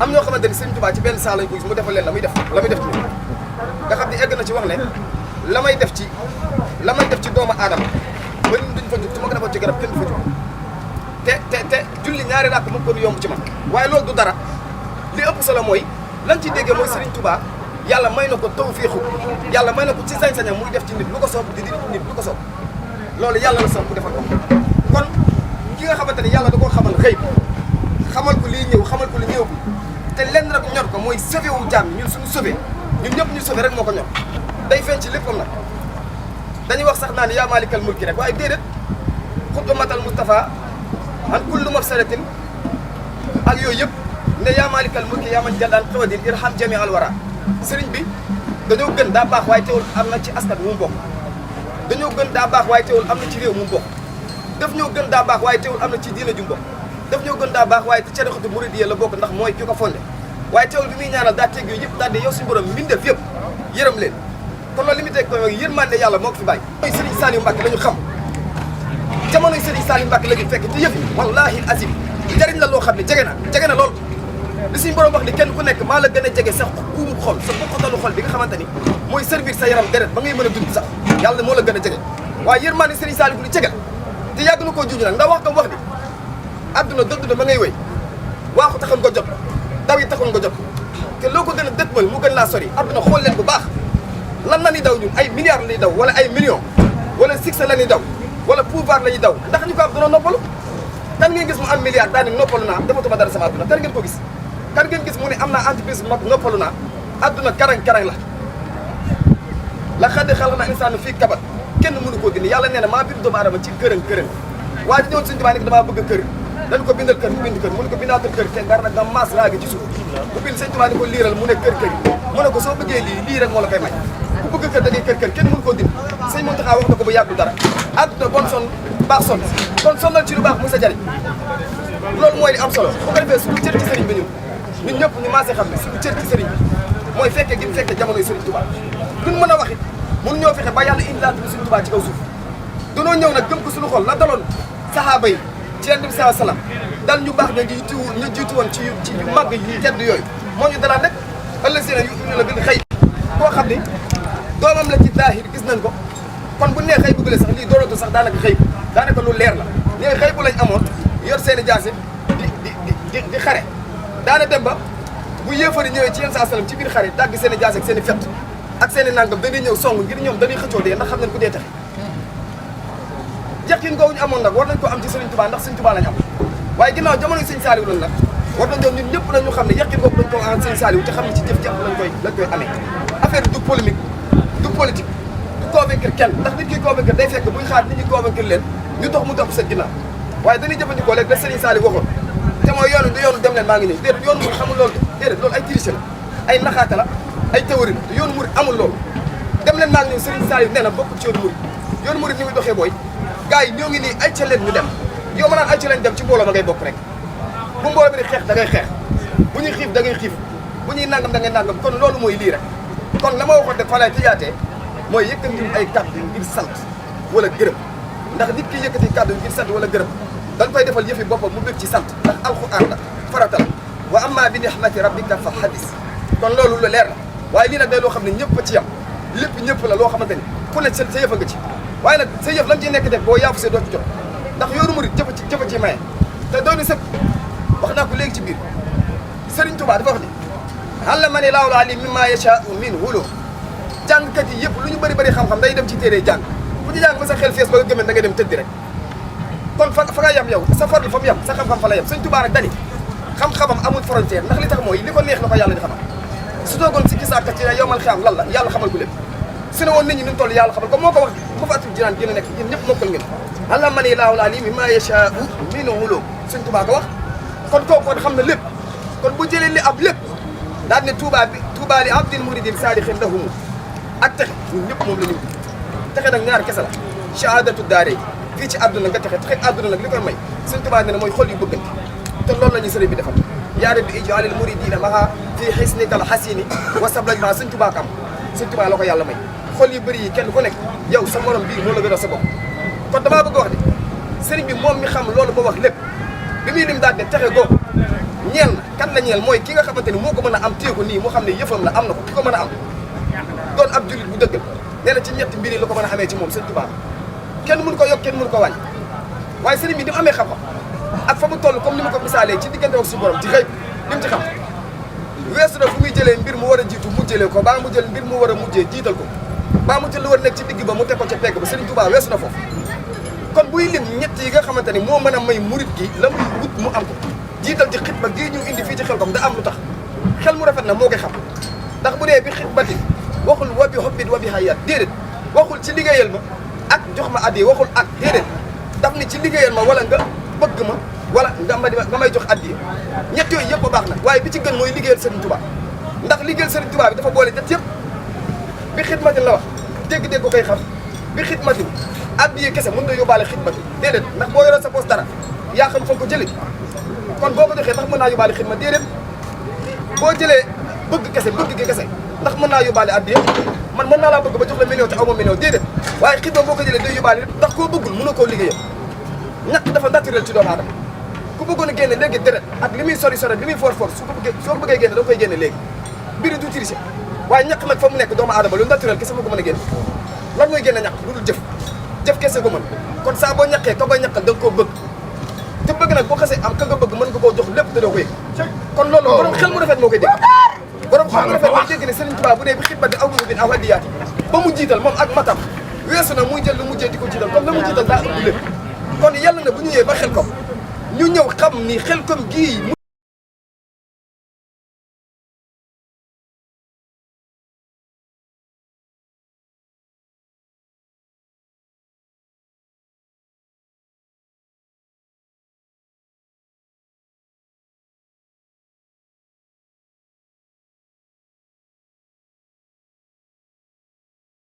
am ñoo xamante ni Serigne Touba ci benn saa lañ ko gis mu defal leen la muy def ci nga xam ne egg na ci wax ne la may def ci doomu aadama ba ñun duñ fa jug su ma ko defoon ci garab kenn du fa jug te julli ñaari rakk mu ko yomb ci man waaye loolu du dara li ëpp solo mooy lan ci déggee mooy Serigne Touba yàlla may na ko tawfiixu yàlla may na ko ci sañ-sañam muy def ci nit lu ko soob di nit lu ko soob loolu yàlla la soob ku defal ko kon ki nga xamante ni yàlla da koo xamal xëy xamal ko lii ñëw xamal ko li ñëw bi te lenn rek ñor ko mooy sauvé wu jàmm ñun suñu sauvé ñun ñëpp ñu sauvé rek moo ko ñor day feeñ ci léppam nag dañuy wax sax naan yaa maalikal mulki rek waaye déedéet xutbamatal Mustafa an kullu mafsadatin ak yooyu yëpp ne yaa maalikal mulki yaa man jàllaan xawadin irham jami al wara sëriñ bi dañoo gën daa baax waaye teewul am na ci askan mu bokk dañoo gën daa baax waaye teewul am na ci réew mu bokk daf ñoo gën daa baax waaye teewul am na ci diina ju bokk daf ñoo gën daa baax waaye te carixatu muridiyya la bokk ndax mooy ki ko fondé waaye teewul bi muy ñaanal daa teg yooyu yëpp daal di yow suñu borom mbindeef yëpp yërëm leen kon loolu li mu teg ko yërmande yàlla moo ko fi bàyyi mooy Serigne Saliou Mbacké la ñu xam jamonoy Serigne Saliou Mbacké la ñu fekk te yëf yi wallahi azim njariñ la loo xam ne jege na lool li suñu borom wax ni kenn ku nekk maa la gën a jege sax kuumu xol sa bokkatalu xol bi nga xamante ni mooy servir sa yaram deret ba ngay mën a dund sax yàlla moo la gën a jege waaye yërmande Serigne Saliou bu ñu jege te yàgg na koo juñu nag ndax wax kam wax ni adduna dëdd na ba ngay wéy waaxu taxoon ko jot daw yi taxoon ko jot te loo ko gën a dëkkmal mu gën laa sori adduna xool leen bu baax lan la ñuy daw ñun ay milliards la ñuy daw wala ay millions wala succès la ñuy daw wala pouvoir la ñuy daw ndax ñu ko am dana noppalu kan ngeen gis mu am milliard daal ni noppalu naa defatuma dara sama adduna kan ngeen ko gis kan ngeen gis mu ne am naa entreprise bu mag noppalu naa adduna karang-karang la xad xalaqnaa insaana fii kabad kenn mënu koo dindi yàlla nee na maa bind doomu aadama ci kërën waa ji ñëwoon suñu tubaab ni damaa bëgg kër dañ ko bindal kër mu bind kër mu ne ko bindaatal kër te ngar nag nga maas raagi ci suuf mu bind sëñ tubaab ni ko liiral mu ne kër mu ne ko soo bëggee lii rek moo la koy may ku bëgg kër da ngay kër kenn mënu koo dindi sëñ Mountakha wax na ko bu yàggul dara àdduna bon son baax son kon sonnal ci lu baax mu sa jariñ loolu mooy li am solo bu ko defee suñu cër ci sëriñ bi ñun ñëpp ñu maasee xam ne suñu cër ci sëriñ bi mooy fekkee gi mu fekkee jamonoy sëriñ Touba duñ mën a wax it mënu ñoo fexe ba yàlla indi laatu sëriñ Touba ci kaw suuf danoo ñëw nag gëm ko suñu xol la daloon sahaaba yi ci Yonent bi sallallahu alayhi wasallam dal ñu baax ñu jiitu woon ci màgg yi tedd yooyu moo ñu dalaan rek allazina yu'minuuna bil ghayb koo xam ni doomam la ci zaahir gis nañ ko kon bu nee xëy bu sax lii doonatu sax daanaka xëy daanaka lu leer la ñooy xëy bu lañ amoon yor seeni jaase di xare daana dem ba bu yéefari ñëwee ci yenn saa sallam ci biir xare dagg seeni jaase ak seeni fett ak seeni nangam dañuy ñëw song ngir ñoom dañuy xëccoo dee ndax xam nañ ku dee taxe jeexin googu ñu amoon nag war nañ ko am ci Serigne Touba ndax Serigne Touba lañ am waaye ginnaaw jamono Serigne Saliou loolu nag war nañ doon ñun ñëpp nag ñu xam ne jeexin googu dañ ko am Serigne Saliou te xam ne ci jëf-jëf lañ koy amee affaire du polémique du politique du convaincre kenn ndax nit ki convaincre day fekk buñ xaar nit ñi convaincre leen ñu dox mu topp seen ginnaaw waaye dañuy jëfandikoo léegi da Serigne Saliou waxoon te mooy yoonu du yoonu dem leen maa ngi ñëw déedéet yoonu murid xamul loolu déedéet loolu ay triche la ay naxaata la ay théorie te yoonu murid amul loolu dem leen maa ngi ñëw Serigne Saliou nee na bokk ci yoonu murid ni muy doxee booy gars yi ñoo ngi nii ay ca leen ñu dem yow ma naan ay ca leen dem ci mbooloo ma ngay bokk rek bu mbooloo bi di xeex da ngay xeex bu ñuy xiif da ngay xiif bu ñuy nangam da ngay nangam kon loolu mooy lii rek kon la ma waxoon de fa lay tëjaatee mooy yëkkati ay kàddu ngir sant wala gërëm ndax nit ki yëkkati kàddu ngir sant wala gërëm dañ koy defal yëfi boppam mu bëgg ci sant ndax alxuraan la farata la wa amma bi nihmati rabbika fa hadis kon loolu lu leer la waaye lii nag day loo xam ne ñëpp a ci yam lépp ñëpp la loo xamante ni ku ne sa yëf a nga ci waaye nag sa yëf lam ciy nekk def boo yaafu see doo ci jot ndax yoonu murid jëfa ci maye te doon ni sëpp wax naa ko léegi ci biir Serigne Touba dafa wax ni allamani laahul aliim mimmaa yashaa'u min ulum jàngkat yi yëpp lu ñu bëri xam-xam day dem ci téere jàng bu ci jàng ba sa xel fees ba nga gëmën da nga dem tëddi rek kon fa nga yem yow sa farlu fa mu yem sa xam-xam fa la yem Serigne Touba nag dani xam-xamam amul frontière ndax li tax mooy li ko neex na ko yàlla di xamal su toogoon si gisaaka ci yowmal xiyaam lan la yàlla xamal ko lépp su ne woon nit ñi nu mu toll yàlla xamal ko moo ko wax mu fa atul jinaan gën a nekk yéen ñëpp mokkal ngeen allamani laahul aliim mimmaa yashaa'u min ulum Serigne Touba ko wax kon kooku xam na lépp kon bu jëlee li ab lépp daal ne Touba li abdin muridin saadixin lahum ak texe ñun ñëpp moom la ñu texe nag ñaar kese la shahadatu daare fii ci àdduna nga texe àdduna nag li koy may Serigne Touba ne mooy xol yu bëggante te loolu la ñuy sëriñ bi defal yaa rabbi ij'alil muridina maha fii hisnikal hasini wa sablaj ma Serigne Touba kam Serigne Touba la ko yàlla may xol yu bëri yi kenn ku nekk yow sa morom bii moo la gën a sa bopp kon damaa bëgg wax ne sëriñ bi moom mi xam loolu ba wax lépp bi muy lim daal ne texe googu ñeel na kan la ñeel mooy ki nga xamante ni moo ko mën a am téye ko nii moo xam ne yëfam la am na ko ki ko mën a am doon ab jullit bu dëggal nee na ci ñetti mbir yi la ko mën a amee ci moom sëñ Tuubaa kenn mënu ko yokk kenn mënu ko wàññi waaye sëriñ bi ni mu amee xam-xam ak fa mu toll comme ni ma ko misaalee ci diggante ak suñu borom ci xëy li mu ci xam weesu na fu muy jëlee mbir mu war a jiitu mujjëlee ko baa mu jël mbir mu war a mujjee jiital ko baa mu jël lu war nekk ci digg ba mu teg ko ca pegg ba sëriñ Tuubaa weesu na foofu kon buy lim ñett yi nga xamante ni moo mën a may murit gi la muy wut mu am ko jiital ci xitba gii ñu indi fii ci Xelcom da am lu tax xel mu rafet na moo koy xam ndax bu dee bi xitbati waxul wa bi hobbit wa bi hayat déedéet waxul ci liggéeyal ma ak jox ma addi waxul ak déedéet daf ni ci liggéeyal ma wala nga bëgg ma wala nga may jox addi ñett yooyu yëpp baax na waaye bi ci gën mooy liggéeyal Serigne Touba ndax liggéeyal Serigne Touba bi dafa boole ñett yëpp bi xidmatin la wax dégg-dégg ko koy xam bi xidmatin addi kese mën na yóbbaale xidmatin déedéet ndax boo yoroon sa poos dara yaa xam fa ko jëlee kon boo ko joxee ndax mën naa yóbbaale xidma déedéet boo jëlee bëgg kese bëgg gi kese ndax mën naa yóbbaale addi man mën naa laa bëgg ba jox la million te aw ma million déedéet waaye xidma boo ko jëlee day yóbbaale lépp ndax koo bëggul mënoo koo liggéeyam ñàkk dafa naturel ci doomu aadama ku bëggoon a génne léegi deret ak li muy sori li muy fort soo ko bëggee génne da nga koy génne léegi mbiri du tricher waaye ñàkk nag fa mu nekk doomu aadama lu naturel kese moo ko mën a génne lan mooy génne ñàkk lu dul jëf kese ko mën kon saa boo ñàkkee ka koy ñàkkal da nga koo bëgg te bëgg nag boo xasee am ka nga bëgg mën nga koo jox lépp te doo ko yëg kon loolu borom xel mu rafet moo koy dégg borom xel mu rafet mooy dégg ne Serigne Touba bu dee bi xitba di aw bin aw hadiyaati ba mu jiital moom ak matam weesu na muy jël lu mujjee di ko jiital comme la mu jiital daa ëpp lépp kon yàlla na bu ñu ñëwee ba Xelcom ñu ñëw xam ni Xelcom gii